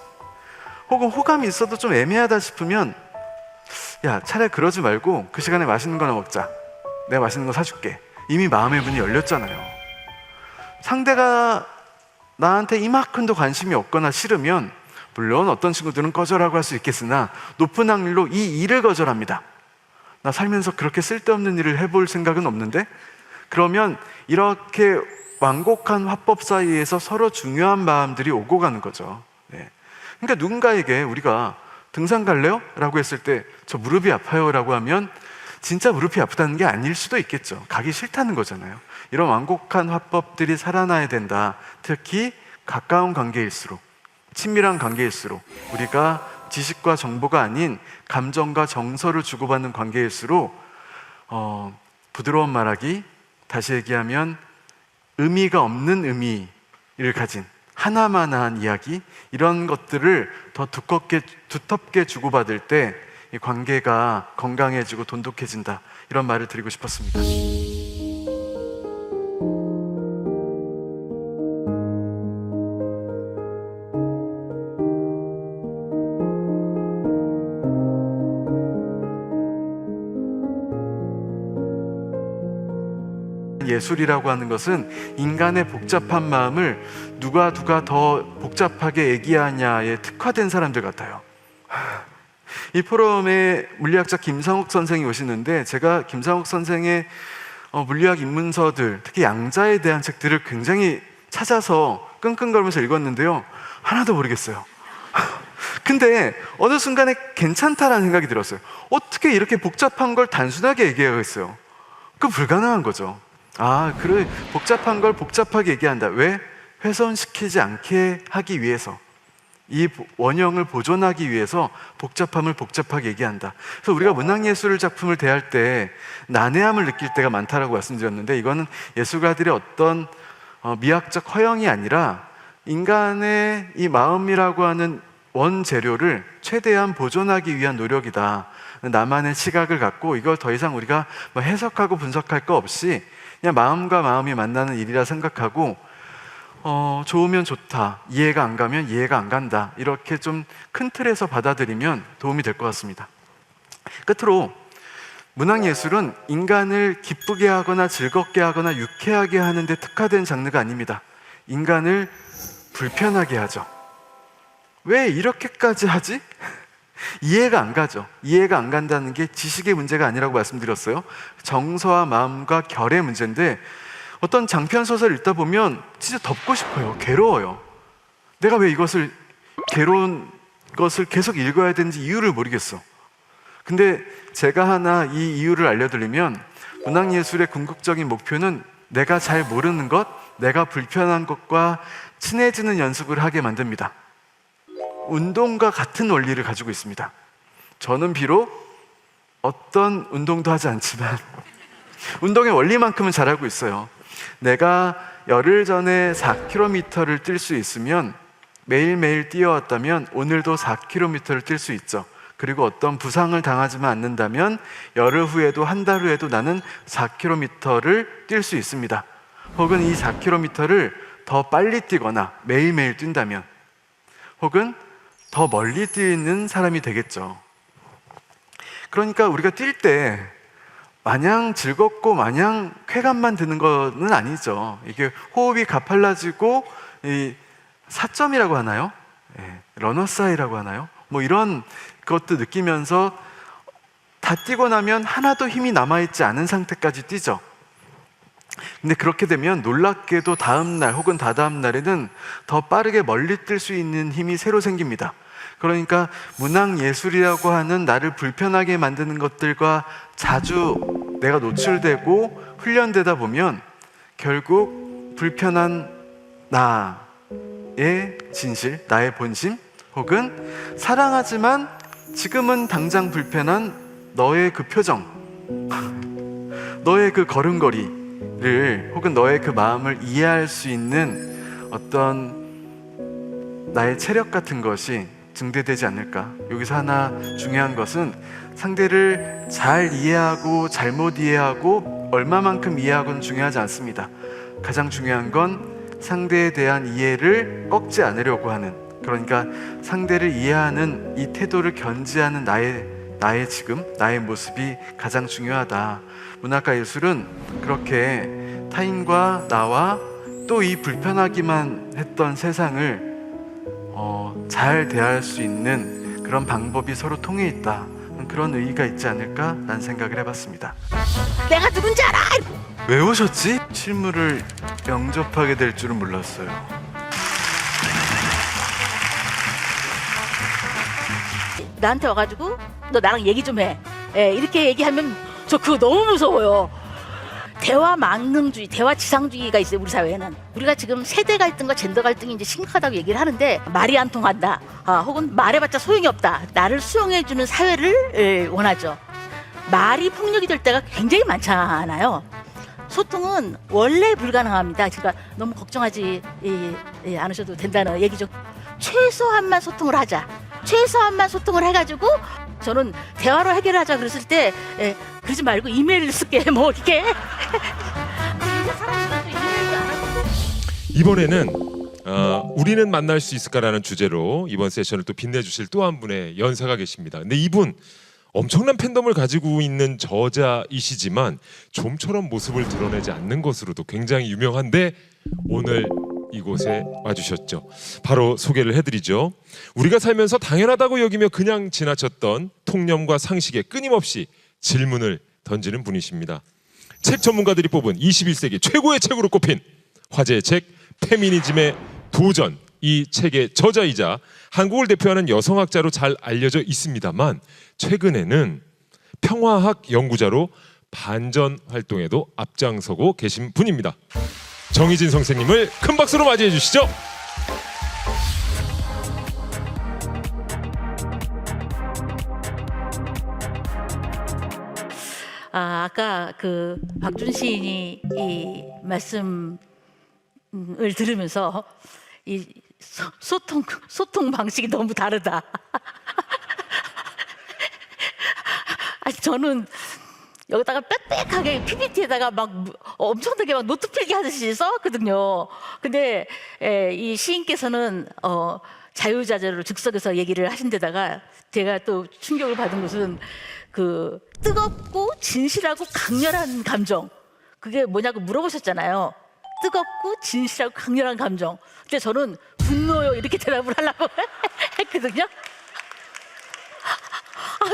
혹은 호감이 있어도 좀 애매하다 싶으면, 야, 차라리 그러지 말고 그 시간에 맛있는 거나 먹자. 내가 맛있는 거 사줄게. 이미 마음의 문이 열렸잖아요. 상대가 나한테 이만큼도 관심이 없거나 싫으면, 물론 어떤 친구들은 거절하고 할 수 있겠으나 높은 확률로 이 일을 거절합니다. 나 살면서 그렇게 쓸데없는 일을 해볼 생각은 없는데? 그러면 이렇게 완곡한 화법 사이에서 서로 중요한 마음들이 오고 가는 거죠. 그러니까 누군가에게 우리가 등산 갈래요? 라고 했을 때 저 무릎이 아파요 라고 하면 진짜 무릎이 아프다는 게 아닐 수도 있겠죠. 가기 싫다는 거잖아요. 이런 완곡한 화법들이 살아나야 된다. 특히 가까운 관계일수록, 친밀한 관계일수록, 우리가 지식과 정보가 아닌 감정과 정서를 주고받는 관계일수록 부드러운 말하기, 다시 얘기하면 의미가 없는 의미를 가진 하나만한 이야기, 이런 것들을 더 두텁게 주고받을 때 이 관계가 건강해지고 돈독해진다, 이런 말을 드리고 싶었습니다. 예술이라고 하는 것은 인간의 복잡한 마음을 누가 더 복잡하게 얘기하냐에 특화된 사람들 같아요. 이 포럼에 물리학자 김상욱 선생이 오시는데, 제가 김상욱 선생의 물리학 입문서들, 특히 양자에 대한 책들을 굉장히 찾아서 끙끙거리면서 읽었는데요, 하나도 모르겠어요. 근데 어느 순간에 괜찮다라는 생각이 들었어요. 어떻게 이렇게 복잡한 걸 단순하게 얘기하겠어요? 그건 불가능한 거죠. 그래, 복잡한 걸 복잡하게 얘기한다. 왜? 훼손시키지 않게 하기 위해서, 이 원형을 보존하기 위해서 복잡함을 복잡하게 얘기한다. 그래서 우리가 문학예술 작품을 대할 때 난해함을 느낄 때가 많다라고 말씀드렸는데, 이거는 예술가들의 어떤 미학적 허영이 아니라 인간의 이 마음이라고 하는 원재료를 최대한 보존하기 위한 노력이다. 나만의 시각을 갖고 이걸 더 이상 우리가 해석하고 분석할 거 없이 그냥 마음과 마음이 만나는 일이라 생각하고, 좋으면 좋다, 이해가 안 가면 이해가 안 간다, 이렇게 좀 큰 틀에서 받아들이면 도움이 될 것 같습니다. 끝으로 문학예술은 인간을 기쁘게 하거나 즐겁게 하거나 유쾌하게 하는 데 특화된 장르가 아닙니다. 인간을 불편하게 하죠. 왜 이렇게까지 하지? 이해가 안 가죠. 이해가 안 간다는 게 지식의 문제가 아니라고 말씀드렸어요. 정서와 마음과 결의 문제인데 어떤 장편 소설을 읽다 보면 진짜 덮고 싶어요. 괴로워요. 내가 왜 이것을 괴로운 것을 계속 읽어야 되는지 이유를 모르겠어. 근데 제가 하나 이 이유를 알려드리면 문학예술의 궁극적인 목표는 내가 잘 모르는 것, 내가 불편한 것과 친해지는 연습을 하게 만듭니다. 운동과 같은 원리를 가지고 있습니다. 저는 비록 어떤 운동도 하지 않지만 운동의 원리만큼은 잘하고 있어요. 내가 열흘 전에 4km를 뛸 수 있으면 매일매일 뛰어왔다면 오늘도 4km를 뛸 수 있죠. 그리고 어떤 부상을 당하지만 않는다면 열흘 후에도 한 달 후에도 나는 4km를 뛸 수 있습니다. 혹은 이 4km를 더 빨리 뛰거나 매일매일 뛴다면 혹은 더 멀리 뛰는 사람이 되겠죠. 그러니까 우리가 뛸 때 마냥 즐겁고 마냥 쾌감만 드는 것은 아니죠. 이게 호흡이 가팔라지고 이 사점이라고 하나요? 러너사이라고 하나요? 뭐 이런 것도 느끼면서 다 뛰고 나면 하나도 힘이 남아있지 않은 상태까지 뛰죠. 근데 그렇게 되면 놀랍게도 다음 날 혹은 다다음 날에는 더 빠르게 멀리 뛸 수 있는 힘이 새로 생깁니다. 그러니까 문학예술이라고 하는 나를 불편하게 만드는 것들과 자주 내가 노출되고 훈련되다 보면 결국 불편한 나의 진실, 나의 본심 혹은 사랑하지만 지금은 당장 불편한 너의 그 표정 너의 그 걸음걸이를 혹은 너의 그 마음을 이해할 수 있는 어떤 나의 체력 같은 것이 증대되지 않을까. 여기서 하나 중요한 것은 상대를 잘 이해하고 잘못 이해하고 얼마만큼 이해하고는 중요하지 않습니다. 가장 중요한 건 상대에 대한 이해를 꺾지 않으려고 하는, 그러니까 상대를 이해하는 이 태도를 견지하는 나의 지금, 나의 모습이 가장 중요하다. 문학과 예술은 그렇게 타인과 나와 또 이 불편하기만 했던 세상을 잘 대할 수 있는 그런 방법이 서로 통해 있다. 그런 의의가 있지 않을까라는 생각을 해봤습니다. 내가 누군지 알아! 왜 오셨지? 실물을 영접하게 될 줄은 몰랐어요. 나한테 와가지고 너 나랑 얘기 좀 해. 이렇게 얘기하면 저 그거 너무 무서워요. 대화 만능주의, 대화 지상주의가 있어요. 우리 사회에는. 우리가 지금 세대 갈등과 젠더 갈등이 이제 심각하다고 얘기를 하는데 말이 안 통한다. 혹은 말해봤자 소용이 없다. 나를 수용해주는 사회를 원하죠. 말이 폭력이 될 때가 굉장히 많잖아요. 소통은 원래 불가능합니다. 그러니까 너무 걱정하지 않으셔도 된다는 얘기죠. 최소한만 소통을 하자. 최소한만 소통을 해가지고 저는 대화로 해결하자 그랬을 때 그러지 말고 이메일을 쓸게 뭐 이렇게. 이번에는 우리는 만날 수 있을까라는 주제로 이번 세션을 또 빛내주실 또 한 분의 연사가 계십니다. 근데 이분 엄청난 팬덤을 가지고 있는 저자이시지만 좀처럼 모습을 드러내지 않는 것으로도 굉장히 유명한데 오늘 이곳에 와주셨죠. 바로 소개를 해드리죠. 우리가 살면서 당연하다고 여기며 그냥 지나쳤던 통념과 상식에 끊임없이 질문을 던지는 분이십니다. 책 전문가들이 뽑은 21세기 최고의 책으로 꼽힌 화제의 책 페미니즘의 도전, 이 책의 저자이자 한국을 대표하는 여성학자로 잘 알려져 있습니다만 최근에는 평화학 연구자로 반전 활동에도 앞장서고 계신 분입니다. 정희진 선생님을 큰 박수로 맞이해 주시죠. 아까 그 박준 시인이 이 말씀을 들으면서 이 소통 방식이 너무 다르다. 아니 저는 여기다가 빽빽하게 PPT에다가 막 엄청나게 막 노트 필기 하듯이 썼거든요. 근데 이 시인께서는 자유자재로 즉석에서 얘기를 하신 데다가 제가 또 충격을 받은 것은 그 뜨겁고 진실하고 강렬한 감정, 그게 뭐냐고 물어보셨잖아요. 뜨겁고 진실하고 강렬한 감정. 근데 저는 분노요 이렇게 대답을 하려고 했거든요.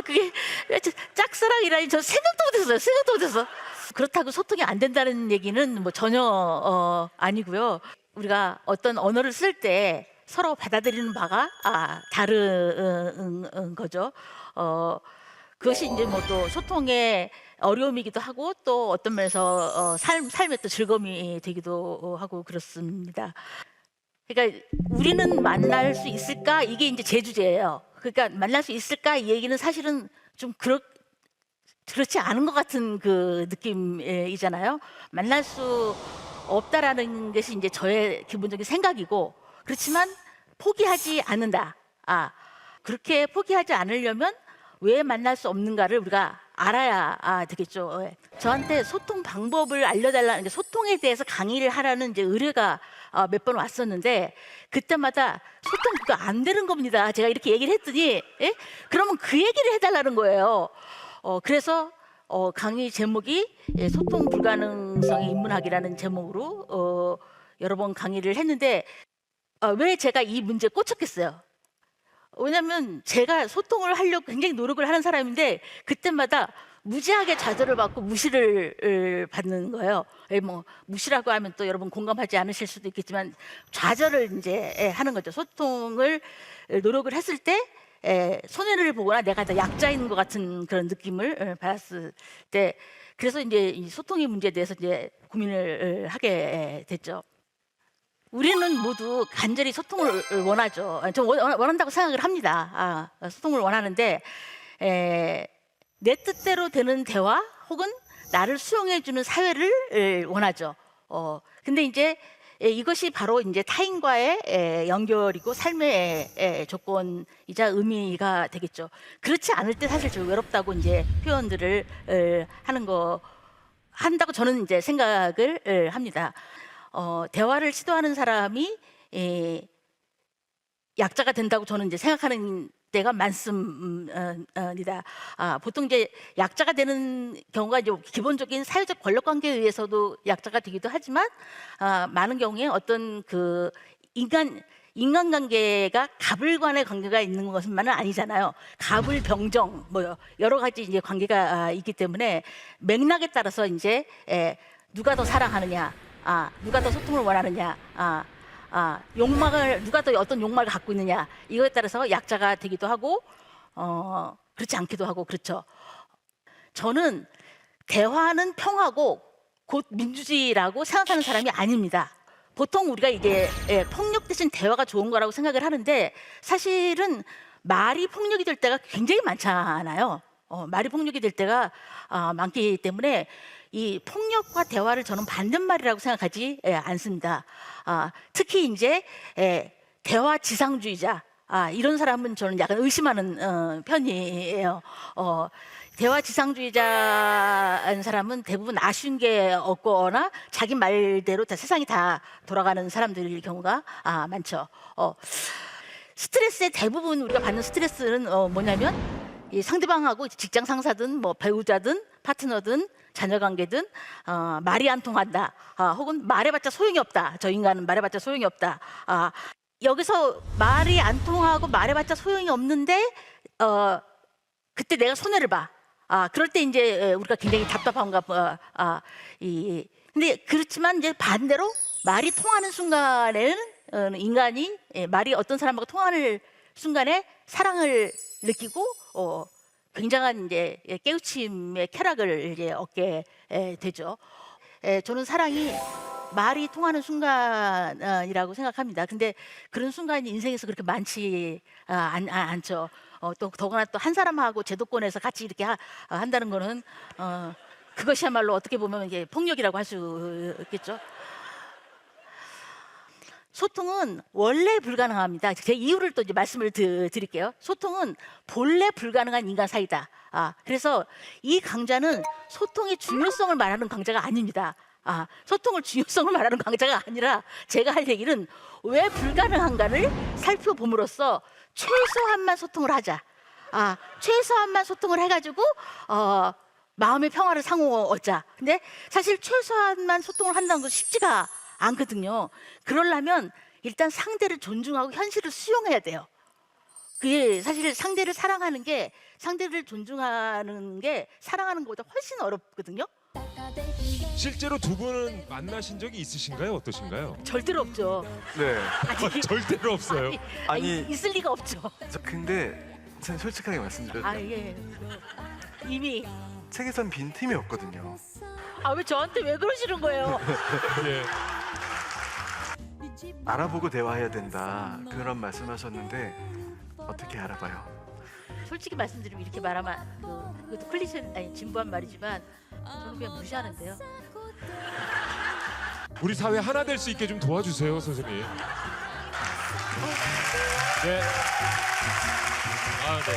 그게 짝사랑이라니 저 생각도 못했어요. 생각도 못했어. 그렇다고 소통이 안 된다는 얘기는 뭐 전혀 아니고요. 우리가 어떤 언어를 쓸 때 서로 받아들이는 바가 다른 거죠. 그것이 이제 뭐 또 소통의 어려움이기도 하고 또 어떤 면에서 삶의 또 즐거움이 되기도 하고 그렇습니다. 그러니까 우리는 만날 수 있을까? 이게 이제 제 주제예요. 그러니까 만날 수 있을까? 이 얘기는 사실은 좀 그렇지 않은 것 같은 그 느낌이잖아요. 만날 수 없다라는 것이 이제 저의 기본적인 생각이고, 그렇지만 포기하지 않는다. 그렇게 포기하지 않으려면 왜 만날 수 없는가를 우리가 알아야 되겠죠. 저한테 소통 방법을 알려달라는 게, 소통에 대해서 강의를 하라는 이제 의뢰가 몇 번 왔었는데, 그때마다 소통 그거 안 되는 겁니다. 제가 이렇게 얘기를 했더니, 그러면 그 얘기를 해달라는 거예요. 그래서 강의 제목이 소통 불가능성의 인문학이라는 제목으로 여러 번 강의를 했는데, 왜 제가 이 문제에 꽂혔겠어요? 왜냐하면 제가 소통을 하려고 굉장히 노력을 하는 사람인데, 그때마다 무지하게 좌절을 받고 무시를 받는 거예요. 뭐 무시라고 하면 또 여러분 공감하지 않으실 수도 있겠지만, 좌절을 이제 하는 거죠. 소통을 노력을 했을 때 손해를 보거나 내가 더 약자인 것 같은 그런 느낌을 받았을 때, 그래서 이제 이 소통의 문제에 대해서 이제 고민을 하게 됐죠. 우리는 모두 간절히 소통을 원하죠. 저 원한다고 생각을 합니다. 소통을 원하는데, 내 뜻대로 되는 대화 혹은 나를 수용해주는 사회를 원하죠. 근데 이제 이것이 바로 이제 타인과의 연결이고 삶의 조건이자 의미가 되겠죠. 그렇지 않을 때 사실 좀 외롭다고 이제 표현들을 한다고 저는 이제 생각을 합니다. 대화를 시도하는 사람이 약자가 된다고 저는 이제 생각하는 때가 많습니다. 보통 이제 약자가 되는 경우가 이제 기본적인 사회적 권력 관계에 의해서도 약자가 되기도 하지만, 많은 경우에 어떤 그 인간관계가 갑을 간의 관계가 있는 것만은 아니잖아요. 갑을 병정 뭐 여러 가지 이제 관계가 있기 때문에, 맥락에 따라서 이제 누가 더 사랑하느냐, 누가 더 소통을 원하느냐, 욕망을 누가 더 어떤 욕망을 갖고 있느냐, 이거에 따라서 약자가 되기도 하고 그렇지 않기도 하고 그렇죠. 저는 대화는 평화고 곧 민주주의라고 생각하는 사람이 아닙니다. 보통 우리가 이게 폭력 대신 대화가 좋은 거라고 생각을 하는데, 사실은 말이 폭력이 될 때가 굉장히 많잖아요. 말이 폭력이 될 때가 많기 때문에 이 폭력과 대화를 저는 반대말이라고 생각하지 않습니다. 특히 이제 대화 지상주의자, 이런 사람은 저는 약간 의심하는 편이에요. 대화 지상주의자인 사람은 대부분 아쉬운 게 없거나 자기 말대로 다 세상이 다 돌아가는 사람들일 경우가 많죠. 스트레스의 대부분 우리가 받는 스트레스는 뭐냐면, 이 상대방하고 직장 상사든 뭐 배우자든 파트너든 자녀관계든 말이 안 통한다, 혹은 말해봤자 소용이 없다. 저 인간은 말해봤자 소용이 없다. 여기서 말이 안 통하고 말해봤자 소용이 없는데 그때 내가 손해를 봐. 그럴 때 이제 우리가 굉장히 답답한가 봐. 근데 그렇지만 이제 반대로 말이 통하는 순간에는 인간이 말이 어떤 사람하고 통하는 순간에 사랑을 느끼고 굉장한 이제 깨우침의 쾌락을 이제 얻게 되죠. 저는 사랑이 말이 통하는 순간이라고 생각합니다. 근데 그런 순간이 인생에서 그렇게 많지 않죠. 또 더구나 또 한 사람하고 제도권에서 같이 이렇게 한다는 거는 그것이야말로 어떻게 보면 이게 폭력이라고 할 수 있겠죠. 소통은 원래 불가능합니다. 제 이유를 또 이제 말씀을 드릴게요. 소통은 본래 불가능한 인간 사이다. 그래서 이 강좌는 소통의 중요성을 말하는 강좌가 아닙니다. 소통을 중요성을 말하는 강좌가 아니라, 제가 할 얘기는 왜 불가능한가를 살펴봄으로써 최소한만 소통을 하자. 최소한만 소통을 해가지고 마음의 평화를 상호 얻자. 근데 사실 최소한만 소통을 한다는 건 쉽지가 않거든요. 그러려면 일단 상대를 존중하고 현실을 수용해야 돼요. 그게 사실 상대를 사랑하는 게, 상대를 존중하는 게 사랑하는 것보다 훨씬 어렵거든요. 실제로 두 분은 만나신 적이 있으신가요? 어떠신가요? 절대로 없죠. 네. 절대로 없어요. 아니, 있을 리가 없죠. 근데 참 솔직하게 말씀드려도 아, 예. 이미. 책에선 빈틈이 없거든요. 아, 왜 저한테 왜 그러시는 거예요? 예. 알아보고 대화해야 된다, 그런 말씀하셨는데 어떻게 알아봐요? 솔직히 말씀드리면 이렇게 말하면 그것도 클리셰 아니 진부한 말이지만 저는 그냥 무시하는데요. 우리 사회 하나 될 수 있게 좀 도와주세요, 선생님. 네. 아, 네.